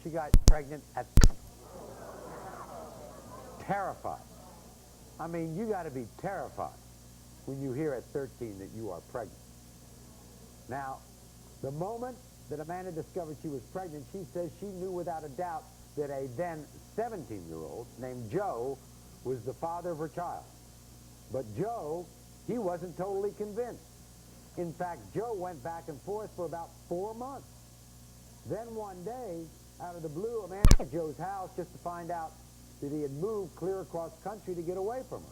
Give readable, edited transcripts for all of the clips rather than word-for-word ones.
she got pregnant at... Terrified. I mean, you got to be terrified when you hear at 13 that you are pregnant. Now, the moment that Amanda discovered she was pregnant, she says she knew without a doubt that a then 17-year-old named Joe was the father of her child. But Joe, he wasn't totally convinced. In fact, Joe went back and forth for about 4 months. Then one day, out of the blue, Amanda went to Joe's house just to find out that he had moved clear across country to get away from her.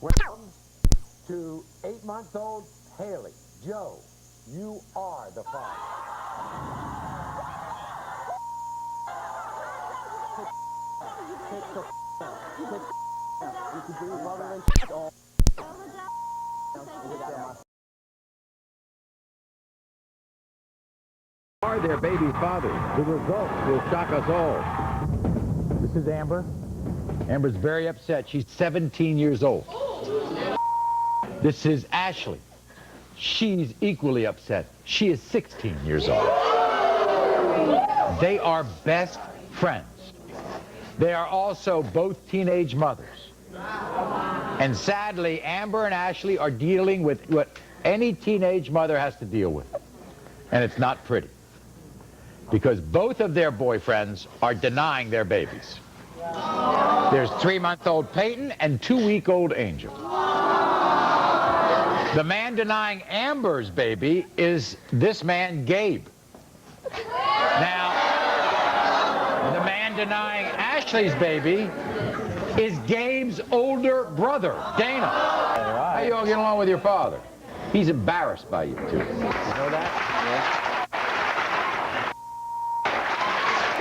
Welcome to 8-month-old Haley. Joe, you are the father. Are their baby fathers? The results will shock us all. This is Amber. Amber's very upset. She's 17 years old. This is Ashley. She's equally upset. She is 16 years old. They are best friends. They are also both teenage mothers. And sadly, Amber and Ashley are dealing with what any teenage mother has to deal with. And it's not pretty. Because both of their boyfriends are denying their babies. There's 3-month-old Peyton and 2-week-old Angel. The man denying Amber's baby is this man, Gabe. Now, the man denying Ashley's baby is Gabe's older brother, Dana. How you all get along with your father? He's embarrassed by you two. You know that? Yeah.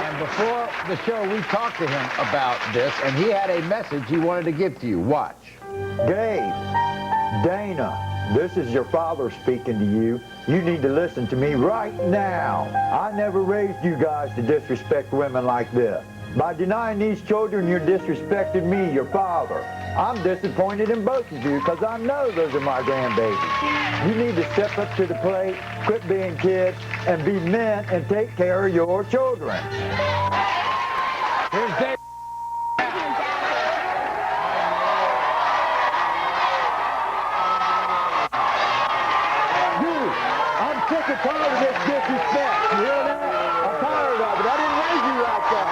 And before the show, we talked to him about this, and he had a message he wanted to give to you. Watch. Gabe, Dana, this is your father speaking to you. You need to listen to me right now. I never raised you guys to disrespect women like this. By denying these children, you're disrespecting me, your father. I'm disappointed in both of you because I know those are my grandbabies. You need to step up to the plate, quit being kids, and be men and take care of your children. Here's Dave. I'm sick and tired of this disrespect. You hear that? I'm tired of it. I didn't raise you like that.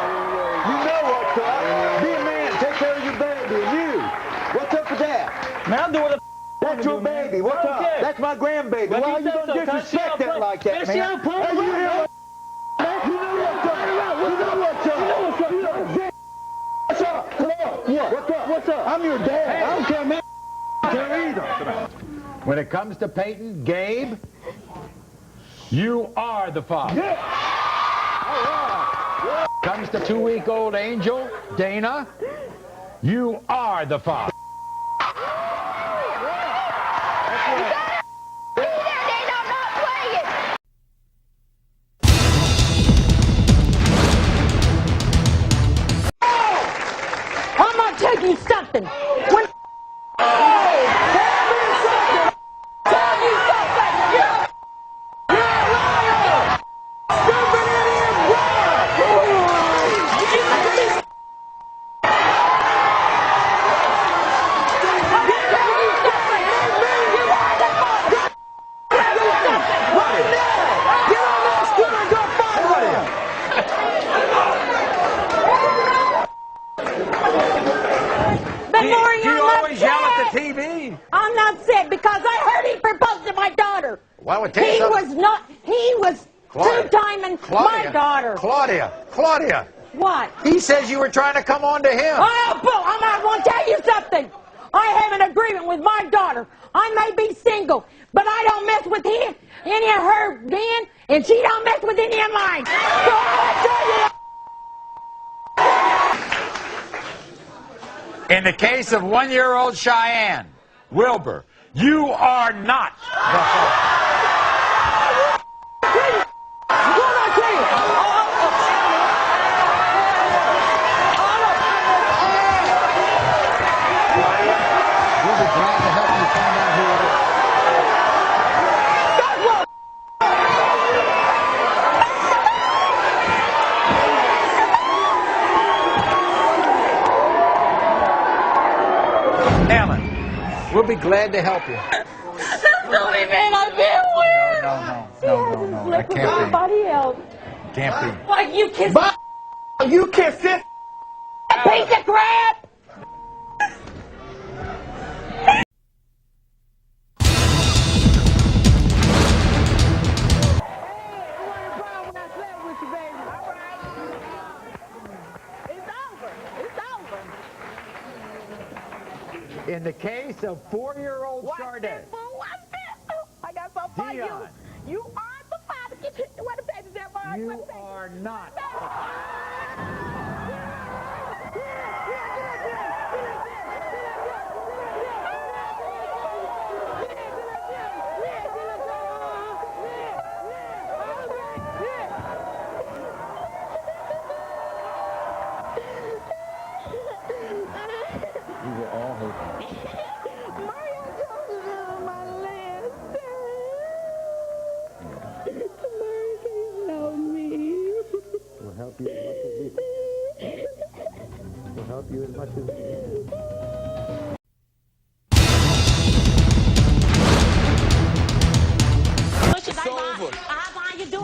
You know what's up. Be a man. Take care of your baby. And you, what's up with that? Man, I'm doing a That's your baby. What's up? That's my grandbaby. Why are you going to disrespect that like that, man? Hey, you hear what? You know what's up. You know what's up. You know what's up. You know what's up. What's up? Come on. Yeah. What's up? What's up? I'm your dad. Hey. I don't care, man. I don't care either. When it comes to Peyton, Gabe, you are the father. Yeah. All right. Yeah. Comes to 2-week-old Angel, Dana, you are the father. I'm gonna tell you something. When TV. I'm not sick because I heard he proposed to my daughter. Well, I tell you He something. was two-timing my daughter. Claudia. What? He says you were trying to come on to him. Oh, Boo, I'm going to tell you something. I have an agreement with my daughter. I may be single, but I don't mess with any of her men, and she don't mess with any of mine. So I tell you. In the case of 1-year-old Cheyenne Wilbur, you are not the father. We'll be glad to help you. That's the only man I've been with. No. That can't Somebody else. be. Can't be. Like you kiss You kissed it. a piece of crap. In the case of 4-year-old Sade, I got something for you. Dion. You are the father. What the page is that, Maury? you are not. You were all hoping. Mario Jones on my list. Maury, please help me. We'll help you as much as we We'll help you as much as we can. It's over.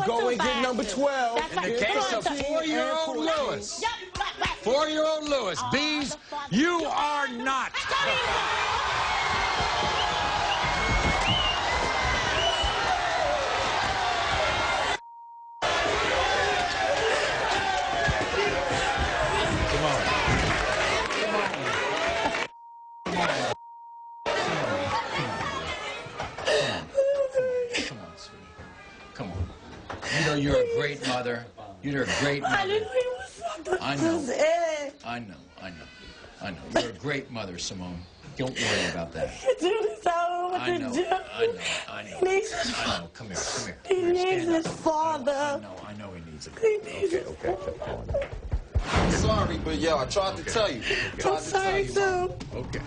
Go and get number 12. That's In the case of 4-year-old Lewis. 4-year-old Lewis. Bees, you are not. Come on, sweetie. Come on. You know you're a great mother. You're a great mother. I didn't think it was something I to know. say. I know. You're a great mother, Simone. Don't worry about that. Julie, I don't know what I to know. do. I know. He needs his I know. Come here. He Here, needs stand his up. father. I know he needs it. He needs his Sorry, but yo, I tried to tell you. I'm sorry, too. Okay.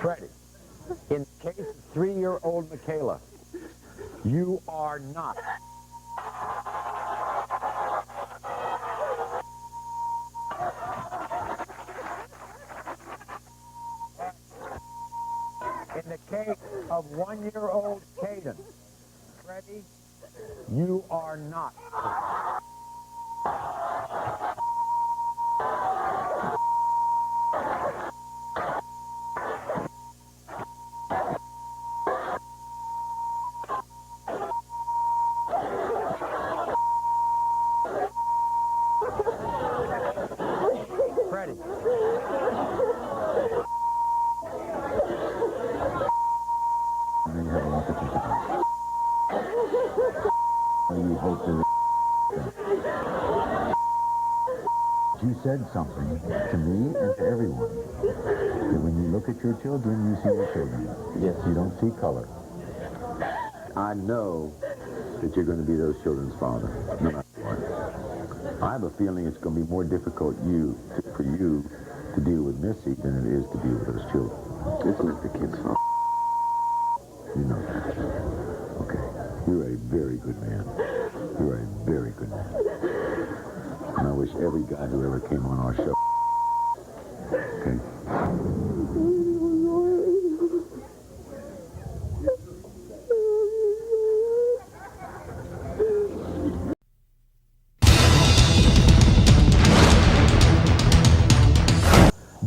Freddie, in the case of 3-year-old Michaela, you are not. In the case of 1-year-old Caden, Freddie, you are not. Freddie. You said something to me and to everyone that when you look at your children, you see your children. Yes. You don't see color. I know that you're going to be those children's father, no matter what. I have a feeling it's going to be more difficult for you to deal with Missy than it is to deal with those children. It's not the kid's fault. You know that. Okay. You're a very good man. You're a very good man. And I wish every guy who ever came on our show. Okay.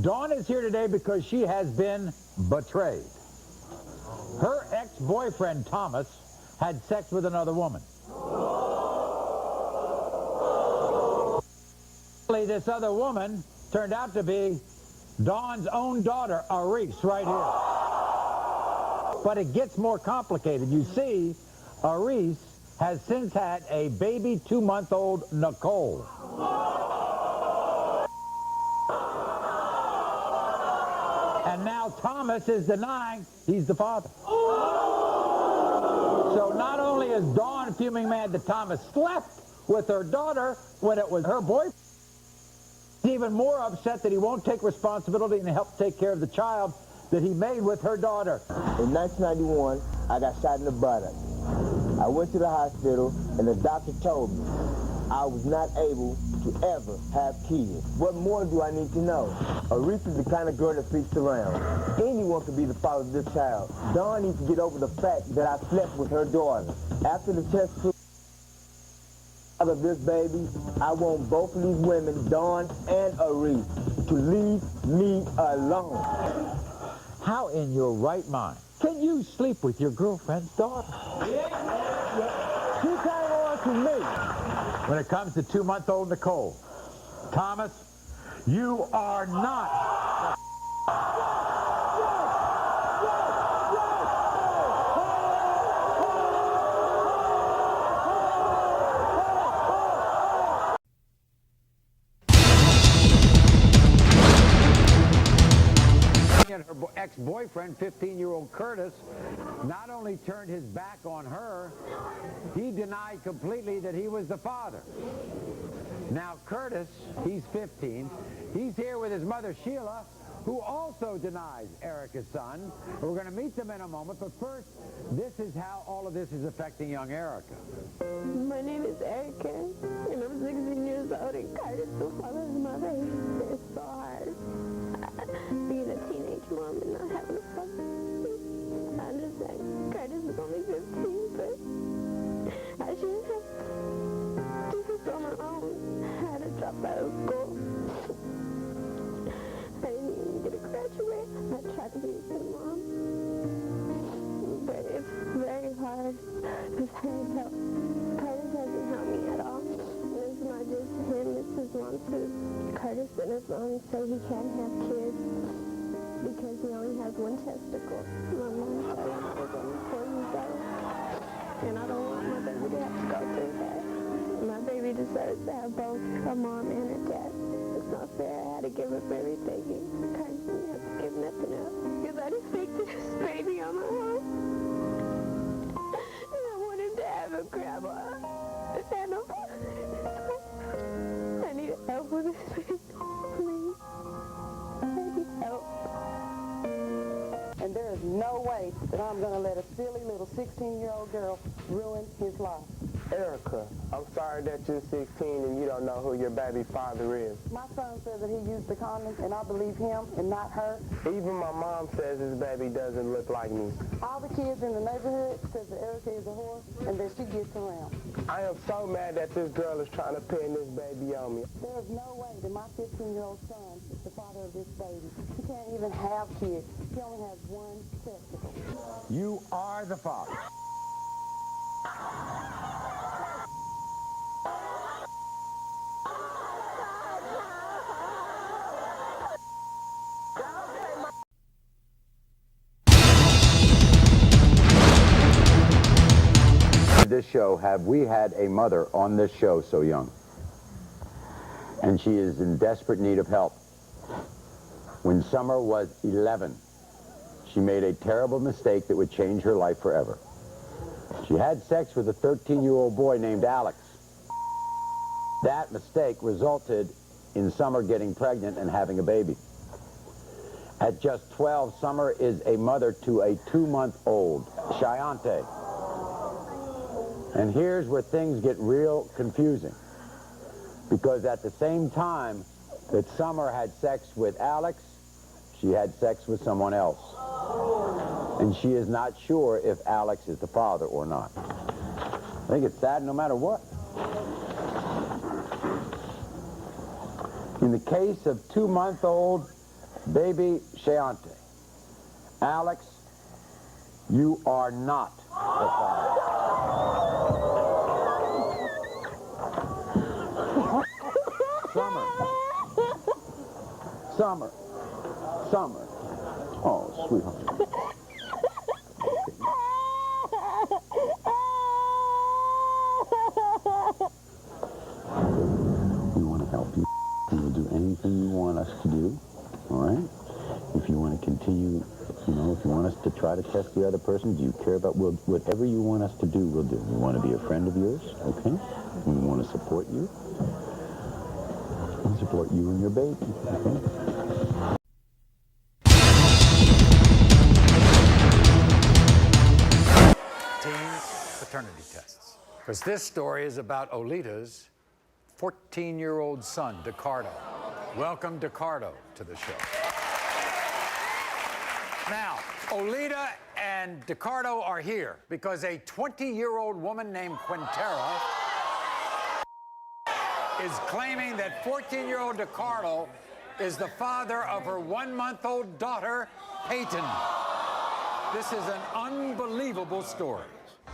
Dawn is here today because she has been betrayed. Her ex-boyfriend, Thomas, had sex with another woman. This other woman turned out to be Dawn's own daughter, Aris, right here. But it gets more complicated. You see, Aris has since had a baby 2-month-old Nicole. And now Thomas is denying he's the father. So not only is Dawn fuming mad that Thomas slept with her daughter when it was her boyfriend, he's even more upset that he won't take responsibility and help take care of the child that he made with her daughter. In 1991, I got shot in the buttock. I I went to the hospital, and the doctor told me I was not able to ever have kids. What more do I need to know? Aretha's the kind of girl that sleeps around. Anyone could be the father of this child. Dawn needs to get over the fact that I slept with her daughter. After the test of this baby, I want both of these women, Dawn and Aretha, to leave me alone. How in your right mind can you sleep with your girlfriend's daughter? She came on to me. When it comes to 2-month-old Nicole, Thomas, you are not. And her ex-boyfriend, 15-year-old Curtis, not only turned his back on her, he denied completely that he was the father. Now Curtis, he's 15, he's here with his mother Sheila, who also denies Erica's son. We're going to meet them in a moment, but first, this is how all of this is affecting young Erica. My name is Erica, and I'm 16 years old, and Curtis, the father's mother, it's so hard. Being a teenage mom and not having a father. I understand Curtis is only 15, but I shouldn't have to do this on my own. I had to drop out of school. I didn't even get to graduate. I tried to be a good mom, but it's very hard because Curtis hasn't helped me at all. And it's not just him, it's his mom too. Curtis and his mom say he can't have kids because he only has one testicle. My mom said he's only 4 years old, and I don't want my baby to have to go through that. My baby deserves to have both a mom and a dad. It's not fair. I had to give up everything, and Curtis didn't have to give nothing up because I didn't make this baby on my own. And I want him to have a grandma and a father. I need help with this baby, please. I need help. And there is no way that I'm going to let a silly little 16-year-old girl ruin his life. Erica, I'm sorry that you're 16 and you don't know who your baby father is. My son says that he used the condoms, and I believe him and not her. Even my mom says his baby doesn't look like me. All the kids in the neighborhood says that Erica is a whore and that she gets around. I am so mad that this girl is trying to pin this baby on me. There is no way that my 15-year-old son is the father of this baby. He can't even have kids. He only has one testicle. You are the father. This show, have we had a mother on this show so young? And she is in desperate need of help. When Summer was 11, she made a terrible mistake that would change her life forever. She had sex with a 13-year-old boy named Alex. That mistake resulted in Summer getting pregnant and having a baby. At just 12, Summer is a mother to a 2-month-old, Shayante. And here's where things get real confusing. Because at the same time that Summer had sex with Alex, she had sex with someone else. And she is not sure if Alex is the father or not. I think it's sad no matter what. In the case of 2-month-old baby Shayante, Alex, you are not the father. Summer. Oh, sweetheart. We want to help you. We will do anything you want us to do, all right? If you want to continue, if you want us to try to test the other person, do you care about, whatever you want us to do, we'll do. We want to be a friend of yours, okay? We want to support you. And support you and your baby, okay? Paternity. protests. Because this story is about Olita's 14-year-old son, Ricardo. Welcome, Ricardo, to the show. Now, Olita and Ricardo are here because a 20-year-old woman named Quintera is claiming that 14-year-old Ricardo is the father of her 1-month-old daughter, Peyton. This is an unbelievable story.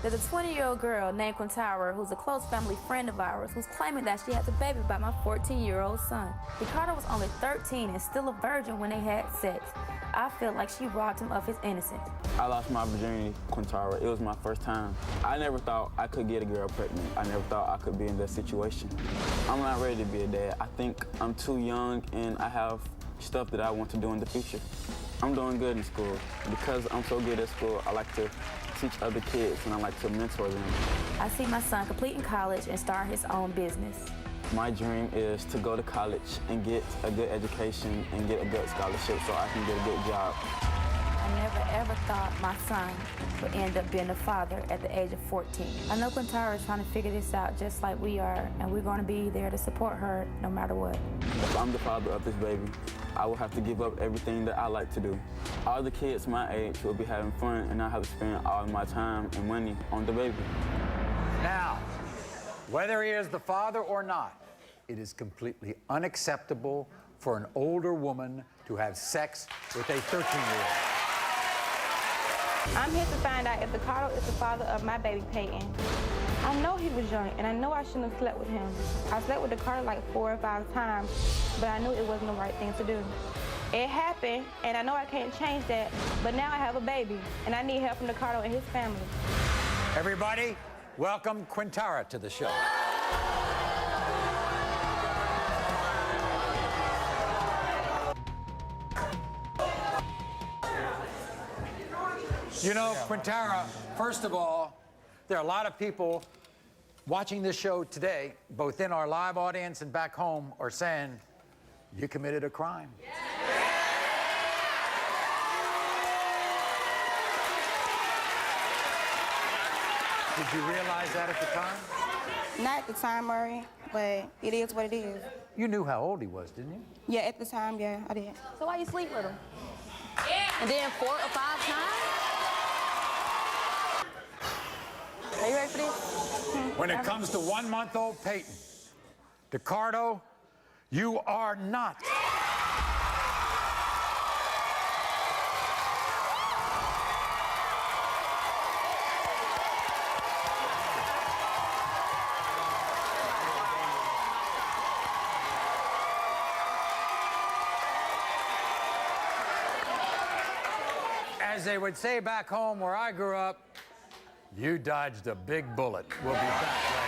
There's a 20-year-old girl named Quintera who's a close family friend of ours who's claiming that she has a baby by my 14-year-old son. Ricardo was only 13 and still a virgin when they had sex. I feel like she robbed him of his innocence. I lost my virginity, Quintera. It was my first time. I never thought I could get a girl pregnant. I never thought I could be in that situation. I'm not ready to be a dad. I think I'm too young and I have stuff that I want to do in the future. I'm doing good in school. Because I'm so good at school, I like to teach other kids and I like to mentor them. I see my son completing college and start his own business. My dream is to go to college and get a good education and get a good scholarship so I can get a good job. I never ever thought my son would end up being a father at the age of 14. I know Quintera is trying to figure this out just like we are, and we're going to be there to support her no matter what. If I'm the father of this baby, I will have to give up everything that I like to do. All the kids my age will be having fun and I have to spend all my time and money on the baby. Now, whether he is the father or not, it is completely unacceptable for an older woman to have sex with a 13-year-old. I'm here to find out if Ricardo is the father of my baby Peyton. I know he was young, and I know I shouldn't have slept with him. I slept with Ricardo like 4 or 5 times, but I knew it wasn't the right thing to do. It happened, and I know I can't change that, but now I have a baby, and I need help from Ricardo and his family. Everybody, welcome Quintera to the show. You know, Quintera, first of all, there are a lot of people watching this show today, both in our live audience and back home, are saying, you committed a crime. Did you realize that at the time? Not at the time, Maury, but it is what it is. You knew how old he was, didn't you? Yeah, at the time, yeah, I did. So why you sleep with him? And then 4 or 5 times? Are you ready for this? When it comes to 1-month-old Peyton, Ricardo, you are not. As they would say back home where I grew up, you dodged a big bullet. We'll be back.